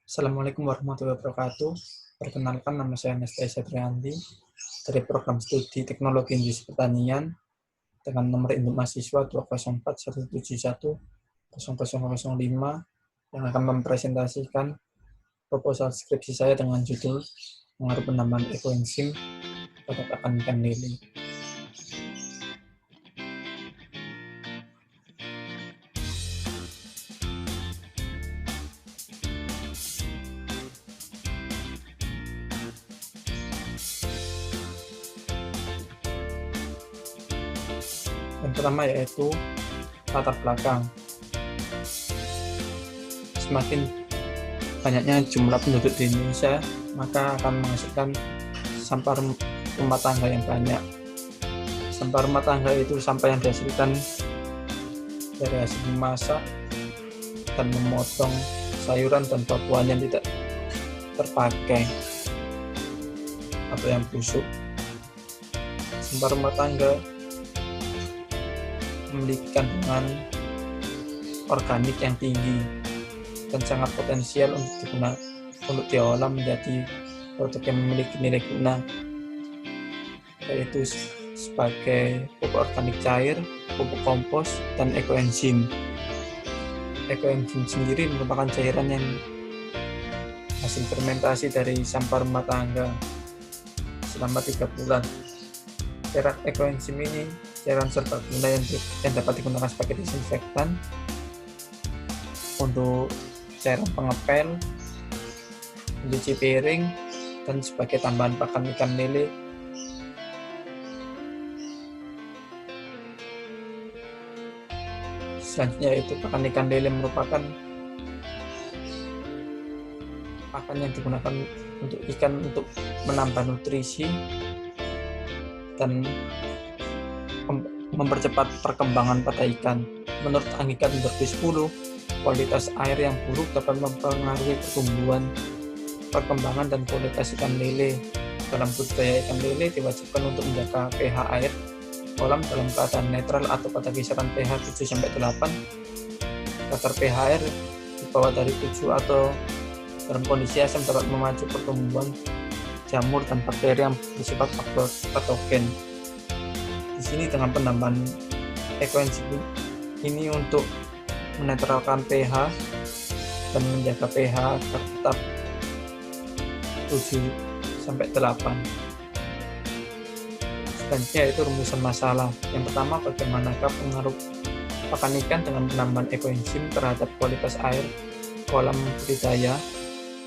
Assalamualaikum warahmatullahi wabarakatuh. Perkenalkan, nama saya Anastasia Trianti dari program studi Teknologi Industri Pertanian dengan nomor induk mahasiswa 20417100005 yang akan mempresentasikan proposal skripsi saya dengan judul Pengaruh Penambahan Ekoenzim pada pakan ikan lele. Yang pertama yaitu latar belakang. Semakin banyaknya jumlah penduduk di Indonesia, maka akan menghasilkan sampah rumah tangga yang banyak. Sampah rumah tangga itu sampah yang dihasilkan dari hasil memasak dan memotong sayuran dan buah-buahan yang tidak terpakai atau yang busuk. Sampah rumah tangga memiliki kandungan organik yang tinggi dan sangat potensial untuk diolah menjadi produk yang memiliki nilai guna, yaitu sebagai pupuk organik cair, pupuk kompos, dan ekoenzim. Ekoenzim sendiri merupakan cairan yang hasil fermentasi dari sampah rumah tangga selama 3 bulan. Cairan ekoenzim ini cairan serbaguna yang dapat digunakan sebagai disinfektan, untuk cairan pengepel, mencuci piring, dan sebagai tambahan pakan ikan lele. Selanjutnya yaitu pakan ikan lele merupakan pakan yang digunakan untuk ikan untuk menambah nutrisi dan mempercepat perkembangan pada ikan. Menurut Anggikat Berbi 10, kualitas air yang buruk dapat mempengaruhi pertumbuhan, perkembangan, dan kualitas ikan lele. Dalam budidaya ikan lele diwajibkan untuk menjaga pH air kolam dalam keadaan netral atau pada kisaran pH 7-8. Kadar pH air di bawah dari 7 atau dalam kondisi asam dapat memacu pertumbuhan jamur dan bakteri yang bersifat patogen. Di sini dengan penambahan ekoenzim ini untuk menetralkan pH dan menjaga pH agar tetap 7-8. Selanjutnya yaitu rumusan masalah. Yang pertama, bagaimanakah pengaruh pakan ikan dengan penambahan ekoenzim terhadap kualitas air kolam budidaya.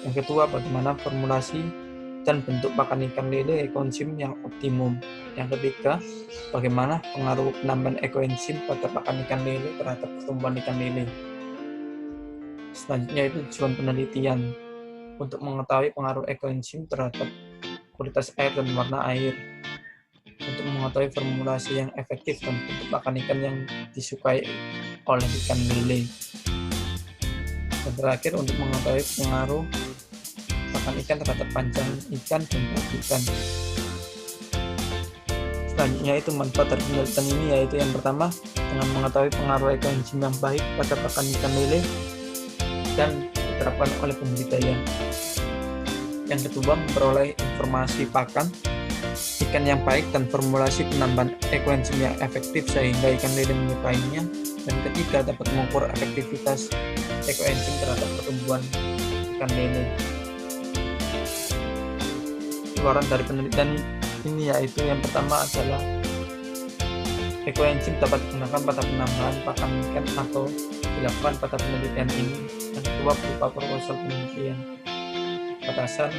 Yang kedua, bagaimana formulasi dan bentuk pakan ikan lele ekoenzim yang optimum. Yang ketiga, bagaimana pengaruh penambahan ekoenzim pada pakan ikan lele terhadap pertumbuhan ikan lele. Selanjutnya itu tujuan penelitian untuk mengetahui pengaruh ekoenzim terhadap kualitas air dan warna air, untuk mengetahui formulasi yang efektif dan bentuk pakan ikan yang disukai oleh ikan lele. Dan terakhir, untuk mengetahui pengaruh pakan ikan terhadap panjang ikan dan berat ikan. Selanjutnya itu manfaat dari penelitian ini, yaitu yang pertama, dengan mengetahui pengaruh ekoenzim yang baik pada pakan ikan lele dan diterapkan oleh pembudidaya. Yang kedua, memperoleh informasi pakan ikan yang baik dan formulasi penambahan ekoenzim yang efektif sehingga ikan lele menyukainya. Dan ketiga, dapat mengukur efektivitas ekoenzim terhadap pertumbuhan ikan lele. Keluaran dari penelitian ini yaitu yang pertama adalah ekoenzim dapat digunakan pada penambahan pakan ikan atau dilakukan pada penelitian ini. Yang kedua, berupa proposal penelitian. Batasan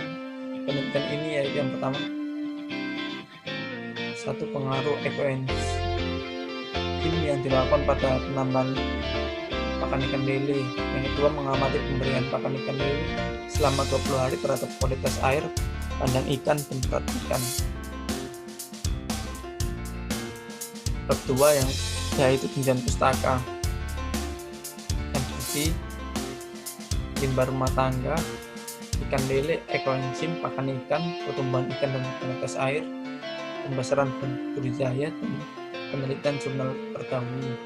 penelitian ini yaitu yang pertama, satu, pengaruh ekoenzim yang dilakukan pada penambahan pakan ikan lele. Yang kedua, mengamati pemberian pakan ikan lele selama 20 hari terhadap kualitas air, panjang ikan, dan berat ikan. Bab 2 yaitu tinjauan pustaka yang berisi limbah rumah tangga, ikan lele, ekoenzim, pakan ikan, pertumbuhan ikan dan kualitas air, pembesaran budidaya, dan penelitian jurnal terdahulu.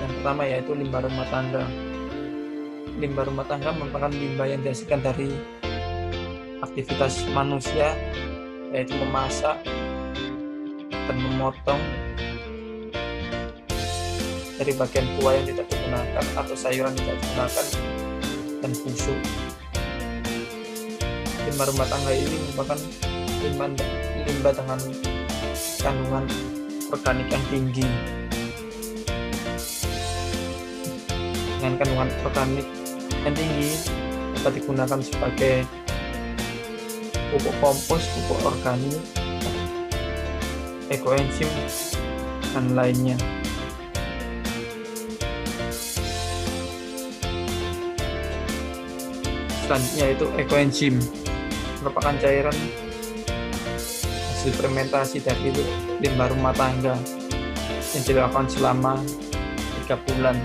Yang pertama yaitu limbah rumah tangga. limbah rumah tangga merupakan limbah yang dihasilkan dari aktivitas manusia, yaitu memasak dan memotong dari bagian kuah yang tidak digunakan atau sayuran yang tidak digunakan dan busuk. Limbah rumah tangga ini merupakan limbah dengan kandungan organik yang tinggi. Dengan kandungan organik yang tinggi dapat digunakan sebagai pupuk kompos, pupuk organik, ekoenzim, dan lainnya. Selanjutnya itu ekoenzim, merupakan cairan hasil fermentasi dari limbah rumah tangga yang dilakukan selama 3 bulan.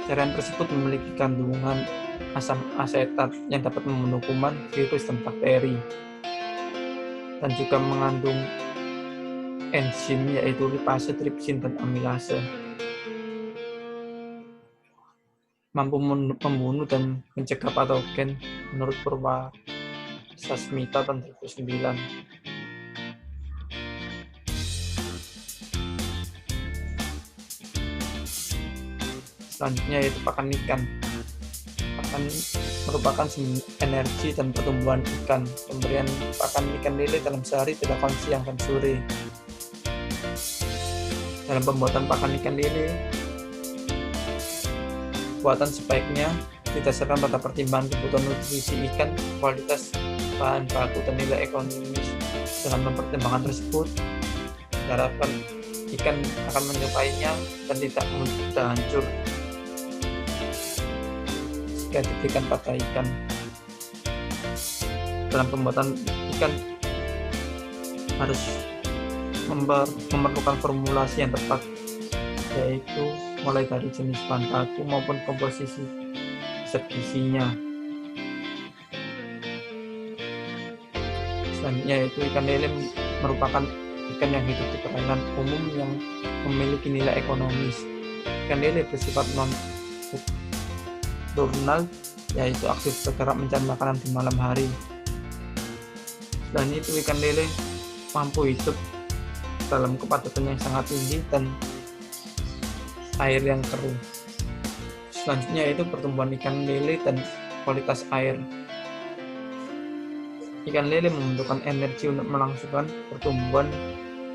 Cairan tersebut memiliki kandungan asam asetat yang dapat membunuh kuman, virus, dan bakteri, dan juga mengandung enzim yaitu lipase, tripsin, dan amilase, mampu membunuh dan mencegah patogen menurut Purwasasmita tahun 2009. Selanjutnya yaitu pakan ikan. Pakan merupakan sumber energi dan pertumbuhan ikan. Pemberian pakan ikan lele dalam sehari dilakukan siang dan sore. Dalam pembuatan pakan ikan lele, buatan sebaiknya didasarkan pada pertimbangan kebutuhan nutrisi ikan, kualitas bahan baku, dan nilai ekonomis. Dengan mempertimbangkan tersebut, diharapkan ikan akan menyukainya dan tidak mudah hancur jika diberikan pada ikan. Dalam pembuatan ikan harus memerlukan formulasi yang tepat, yaitu mulai dari jenis bahan baku maupun komposisi zat gizinya. Selanjutnya yaitu ikan lele merupakan ikan yang hidup di perairan umum yang memiliki nilai ekonomis. Ikan lele bersifat non-nocturnal, yaitu aktif bergerak mencari makanan di malam hari. Selain itu, ikan lele mampu hidup dalam kepadatan yang sangat tinggi dan air yang keruh. Selanjutnya yaitu pertumbuhan ikan lele dan kualitas air. Ikan lele membutuhkan energi untuk melangsungkan pertumbuhan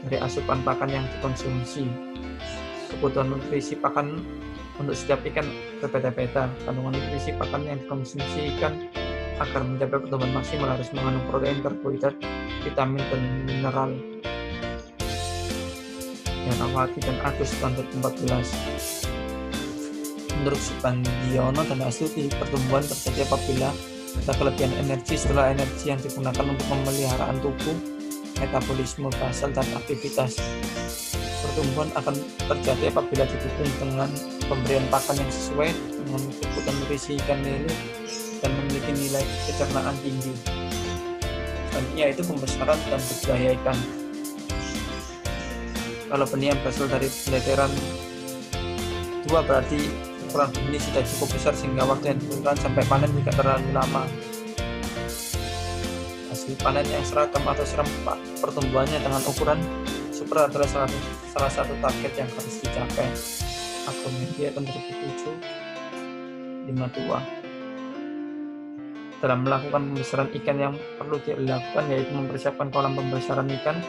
dari asupan pakan yang dikonsumsi. Kebutuhan nutrisi pakan untuk setiap ikan berbeda-beda. Kandungan nutrisi pakan yang dikonsumsi ikan agar mencapai pertumbuhan maksimal harus mengandung protein, karbohidrat, vitamin, dan mineral. Yanawati dan Agus tahun 2014. Menurut Subandiono dan Astuti, pertumbuhan terjadi apabila ada kelebihan energi setelah energi yang digunakan untuk pemeliharaan tubuh, metabolisme basal, dan aktivitas. Pertumbuhan akan terjadi apabila didukung dengan pemberian pakan yang sesuai dengan kebutuhan nutrisi ikan lele dan memiliki nilai pencernaan tinggi. Selanjutnya itu pembesaran dan budidaya ikan. Kalau benih yang berasal dari beleteran 2 berarti ukuran benih sudah cukup besar sehingga waktu yang dibutuhkan sampai panen tidak terlalu lama. Hasil panen yang seragam atau serempak pertumbuhannya dengan ukuran super adalah salah satu target yang harus dicapai. Agromedia tahun 2007 52. Dalam melakukan pembesaran ikan yang perlu dilakukan yaitu mempersiapkan kolam pembesaran ikan.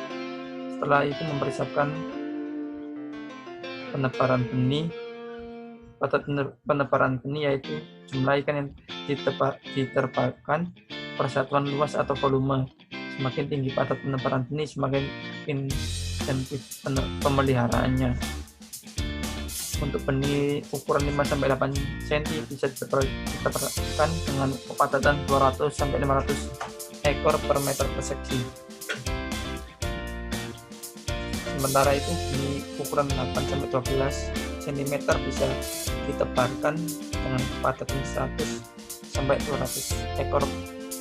Setelah itu mempersiapkan penebaran benih. Pada penebaran benih yaitu jumlah ikan yang diterbangkan, persatuan luas atau volume. Semakin tinggi padat penebaran benih, semakin intensif pemeliharaannya. Untuk benih ukuran 5-8 cm bisa ditebarkan dengan kepadatan 200-500 ekor per meter persegi. Sementara itu benih ukuran 8-12 cm bisa ditebarkan dengan kepadatan 100-200 ekor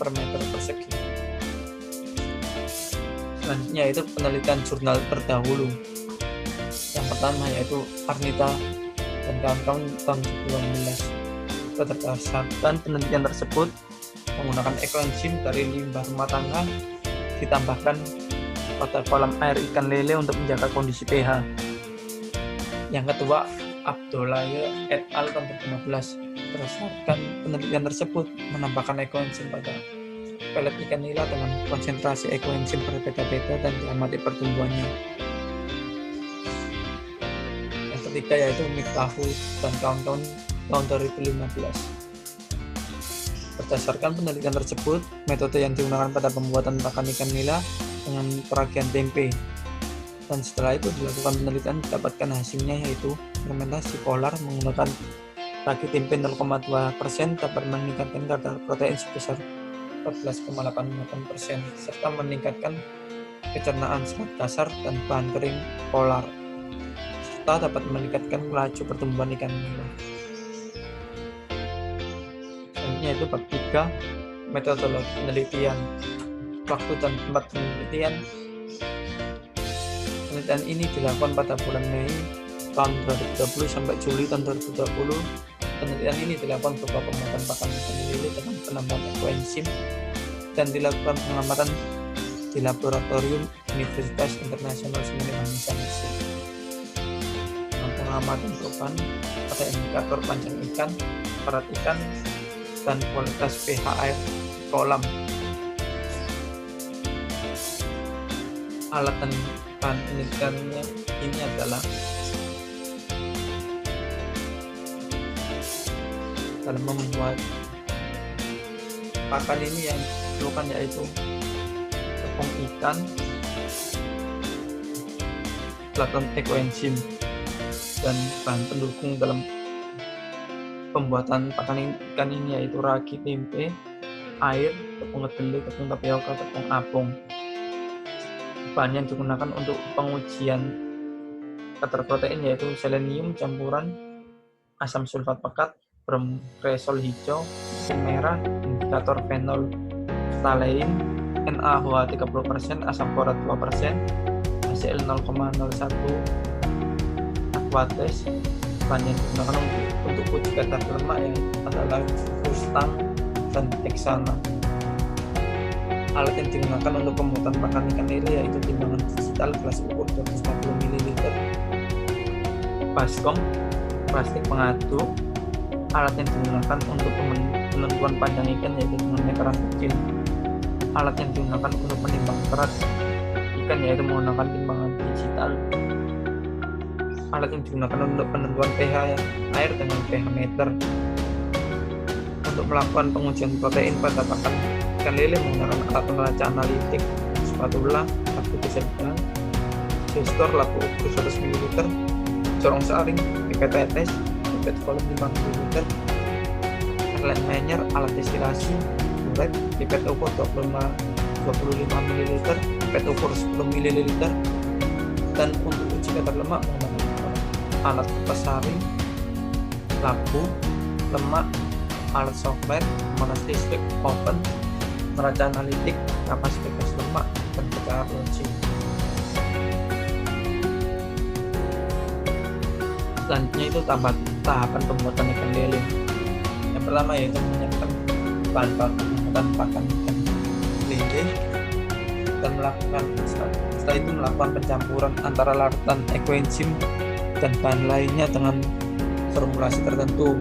per meter persegi. Selanjutnya itu penelitian jurnal terdahulu. Yang pertama yaitu Arnita dan kawan-kawan tahun 2016. Berdasarkan penelitian tersebut, menggunakan ekoenzim dari limbah rumah tangga ditambahkan pada kolam air ikan lele untuk menjaga kondisi pH. Yang kedua, Abdullah et al. Tahun 2015. Berdasarkan penelitian tersebut, menambahkan ekoenzim pada pelet ikan nila dengan konsentrasi ekoenzim berbeda-beda dan diamati pertumbuhannya. Yang ketiga yaitu Miftahu dan kawan-kawan tahun 2015. Berdasarkan penelitian tersebut, metode yang digunakan pada pembuatan pakan ikan nila dengan peragian tempe. Dan setelah itu dilakukan penelitian, didapatkan hasilnya yaitu fermentasi polar menggunakan ragi tempe 0,2% dapat meningkatkan kadar protein sebesar 14,88% serta meningkatkan pencernaan serat dasar dan bahan kering polar serta dapat meningkatkan laju pertumbuhan ikan nila. Selanjutnya itu bab 3, metodologi penelitian. Waktu dan tempat penelitian. Penelitian ini dilakukan pada bulan Mei tahun 2020 sampai Juli tahun 2020. Penelitian ini dilakukan berupa pembuatan pakan ikan lele dengan penambahan ekoenzim dan dilakukan pengamatan di laboratorium Universitas Internasional Semeru Indonesia. Pengamatan perubahan pada indikator panjang ikan, berat ikan, dan kualitas pH air kolam. Alat dan bahan penelitiannya ini adalah dalam membuat pakan ini yang diperlukan yaitu tepung ikan, platon ekoenzim, dan bahan pendukung dalam pembuatan pakan ikan ini yaitu ragi tempe, air, tepung kedelai, tepung tapioka, tepung apung. Bahan yang digunakan untuk pengujian kadar protein yaitu selenium campuran asam sulfat pekat, bromkresol hijau, merah, indikator fenol ftalein, NaOH 30%, asam borat 2%, HCl 0,01, aquates. Bahan yang digunakan untuk uji kadar lemak yang adalah Mustang dan Texana. Alat yang digunakan untuk pembuatan pakan ikan lele yaitu timbangan digital gelas ukur 250 ml, baskom, plastik pengaduk. Alat yang digunakan untuk penentuan panjang ikan yaitu dengan meteran kecil. Alat yang digunakan untuk menimbang berat ikan yaitu menggunakan timbangan digital. Alat yang digunakan untuk penentuan pH air dengan pH meter. Untuk melakukan pengujian protein pada pakan ikan lele menggunakan alat pembaca analitik, spatula, lampu digital, gestor, lampu ukur 100 ml, corong saring, pipet tetes, pipet volume 5 ml, airline measure, alat destilasi, buret, pipet ukur 25 ml, pipet ukur 10 ml, dan untuk uji kadar lemak menggunakan alat kipas saring, lampu, lemak, alat soklet, panas listrik, oven, neraca analitik, kapasitas lemak, dan cara launching. Selanjutnya itu tahapan pembuatan ikan lele. Yang pertama yaitu menyiapkan bahan baku pembuatan pakan ikan lele dan setelah itu melakukan pencampuran antara larutan ekoenzim dan bahan lainnya dengan formulasi tertentu.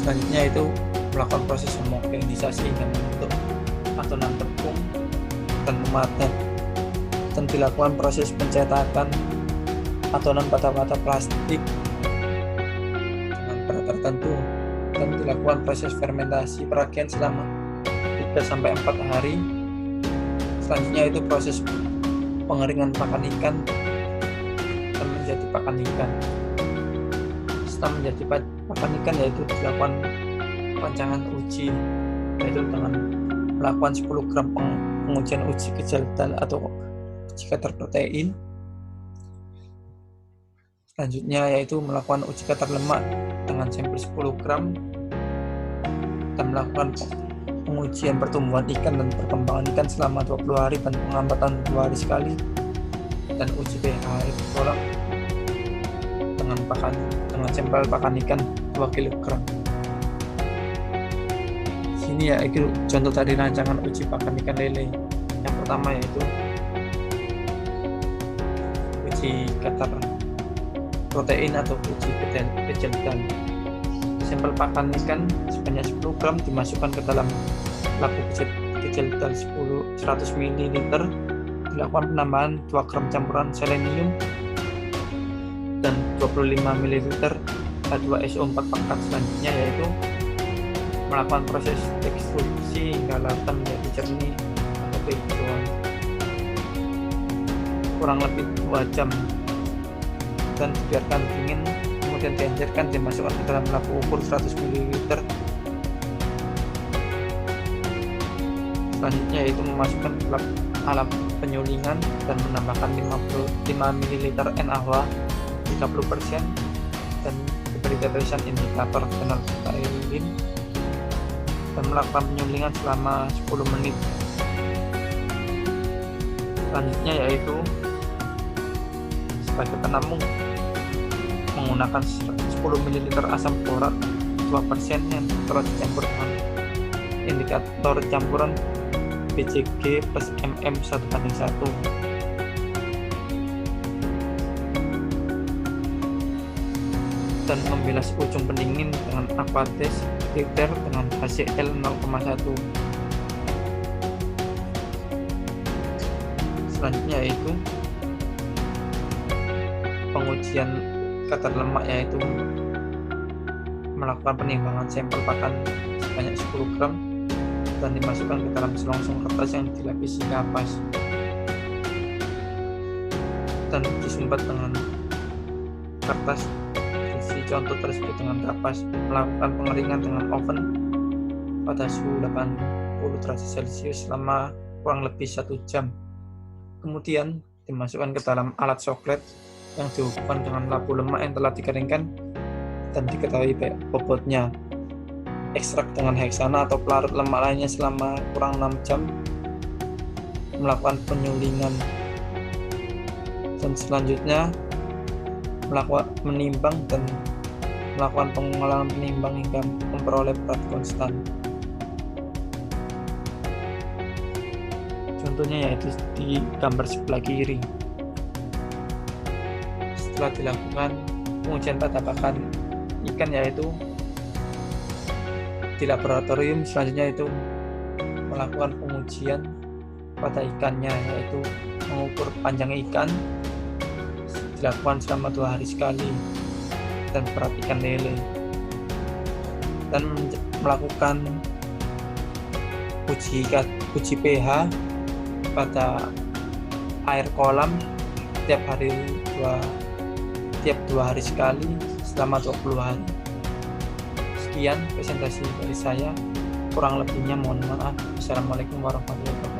Selanjutnya itu melakukan proses homogenisasi dengan membentuk adonan tepung dan memadat, dan dilakukan proses pencetakan adonan pada wadah plastik dengan berat tertentu, dan dilakukan proses fermentasi peragian selama 3-4 hari. Selanjutnya itu proses pengeringan pakan ikan dan menjadi pakan ikan. Setelah menjadi pakan ikan yaitu dilakukan rancangan uji yaitu dengan melakukan 10 gram pengujian uji kejahatan atau uji kadar protein. Selanjutnya yaitu melakukan uji kadar lemak dengan sampel 10 gram dan melakukan pengujian pertumbuhan ikan dan perkembangan ikan selama 20 hari dan pengamatan 2 hari sekali, dan uji pH air kolam dengan sampel pakan ikan 2 kg. Sini ya itu contoh dari rancangan uji pakan ikan lele. Yang pertama yaitu uji kadar protein atau uji kejelitan. Sampel pakan ikan sebanyak 10 gram dimasukkan ke dalam lampu kejelitan 100 ml, dilakukan penambahan 2 gram campuran selenium dan 25 ml H2SO4 pekat. Selanjutnya yaitu melakukan proses ekstrusi hingga larutnya menjadi jernih atau kehijauan kurang lebih 2 jam dan dibiarkan dingin, kemudian dihancurkan, dimasukkan ke dalam lampu ukur 100 ml. Selanjutnya yaitu memasukkan alat penyulingan dan menambahkan 55 ml NaOH 30% dan diberi tetesan indikator phenolphthalein dan melakukan penyulingan selama 10 menit. Selanjutnya yaitu sebagai penampung menggunakan 10 ml asam borat 2% yang telah dicampur dengan indikator campuran BCG plus MM 1:1. Dan membilas ujung pendingin dengan aquatex filter dengan HCl 0,1. Selanjutnya yaitu pengujian kadar lemak, yaitu melakukan penimbangan sampel pakan sebanyak 10 gram dan dimasukkan ke dalam selongsong kertas yang dilapisi kapas dan disumbat dengan kertas berisi contoh tersebut dengan kapas. Melakukan pengeringan dengan oven pada suhu 80 derajat Celcius selama kurang lebih 1 jam. Kemudian dimasukkan ke dalam alat soklet yang dihubungkan dengan labu lemak yang telah dikeringkan dan diketahui bobotnya. Ekstrak dengan heksana atau pelarut lemak lainnya selama kurang 6 jam. Melakukan penyulingan dan selanjutnya menimbang dan melakukan pengolahan penimbang hingga memperoleh berat konstan. Contohnya yaitu di gambar sebelah kiri. Setelah dilakukan pengujian pada pakan ikan yaitu di laboratorium, selanjutnya itu melakukan pengujian pada ikannya, yaitu mengukur panjang ikan, dilakukan selama 2 hari sekali, dan berat ikan lele, dan melakukan uji pH pada air kolam tiap 2 hari sekali selama 20 hari. Sekian presentasi dari saya, kurang lebihnya mohon maaf. Assalamualaikum warahmatullahi wabarakatuh.